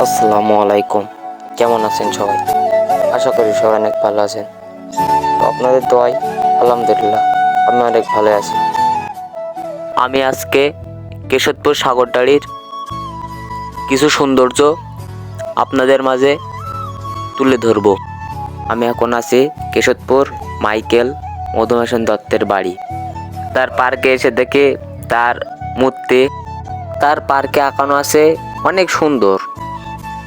আসসালামু আলাইকুম। কেমন আছেন সবাই? আশা করি সবাই অনেক ভালো আছেন। তো আপনাদের দোয়ায় আলহামদুলিল্লাহ আমি অনেক ভালো আছি। আমি আজকে কেশবপুর সাগরদাড়ির কিছু সৌন্দর্য আপনাদের মাঝে তুলে ধরব। আমি এখন আছি কেশবপুর মাইকেল মধুসূদন দত্তের বাড়ি। তার পার্কে এসে দেখে তার মূর্তি তার পার্কে আঁকানো আছে, অনেক সুন্দর।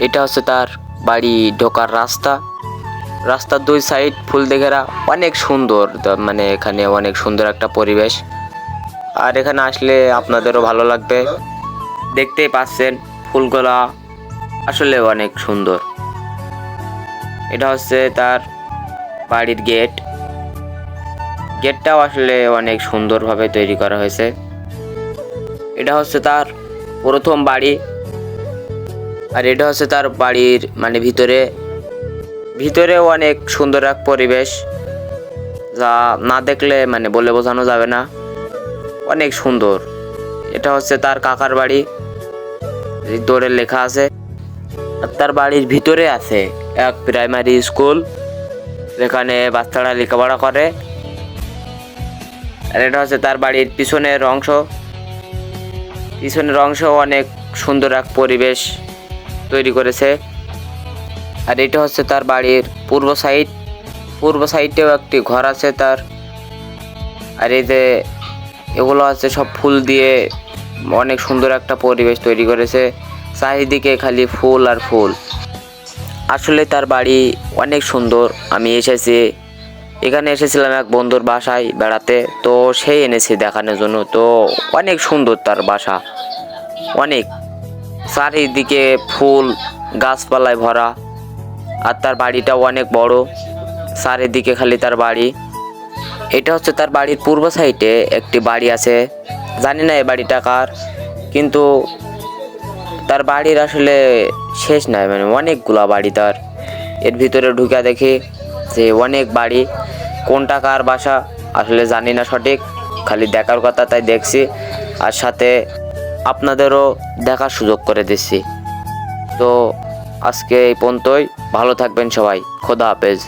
এটা হচ্ছে তার বাড়ি ঢোকার রাস্তার দুই সাইড ফুল দিয়ে ঘেরা, অনেক সুন্দর। মানে এখানে অনেক সুন্দর একটা পরিবেশ, আর এখানে আসলে আপনাদেরও ভালো লাগবে। দেখতেই পাচ্ছেন ফুলগুলা আসলে অনেক সুন্দর। এটা হচ্ছে তার বাড়ির গেটটাও আসলে অনেক সুন্দরভাবে তৈরি করা হয়েছে। এটা হচ্ছে তার প্রথম বাড়ি, আর এটা হচ্ছে তার বাড়ির মানে ভিতরেও অনেক সুন্দর এক পরিবেশ, যা না দেখলে মানে বলে বোঝানো যাবে না, অনেক সুন্দর। এটা হচ্ছে তার কাকার বাড়ি, দৌড়ে লেখা আছে। আর তার বাড়ির ভিতরে আছে এক প্রাইমারি স্কুল, যেখানে বাচ্চারা লেখাপড়া করে। আর এটা হচ্ছে তার বাড়ির পিছনের অংশ অনেক সুন্দর এক পরিবেশ তৈরি করেছে। আর এটা হচ্ছে তার বাড়ির পূর্ব সাইডেও একটি ঘর আছে তার। আর এই যে এগুলো আছে সব ফুল দিয়ে অনেক সুন্দর একটা পরিবেশ তৈরি করেছে, চারিদিকে খালি ফুল আর ফুল। আসলে তার বাড়ি অনেক সুন্দর। আমি এখানে এসেছিলাম এক বন্ধুর বাসায় বেড়াতে, তো সেই এনেছি দেখানোর জন্য। তো অনেক সুন্দর তার বাসা, অনেক চারিদিকে ফুল গাছপালায় ভরা। আর তার বাড়িটাও অনেক বড়, চারিদিকে খালি তার বাড়ি। এটা হচ্ছে তার বাড়ির পূর্ব সাইডে একটি বাড়ি আছে, জানি না এই বাড়িটা কার, কিন্তু তার বাড়ির আসলে শেষ নাই, মানে অনেকগুলা বাড়ি তার। এর ভিতরে ঢুকে দেখি যে অনেক বাড়ি, কোনটা কার বাসা আসলে জানি না সঠিক, খালি দেখার কথা তাই দেখছি, আর সাথে আপনাদেরও দেখার সুযোগ করে দিচ্ছি। তো আজকে এই পর্যন্তই, ভালো থাকবেন সবাই, খোদা হাফেজ।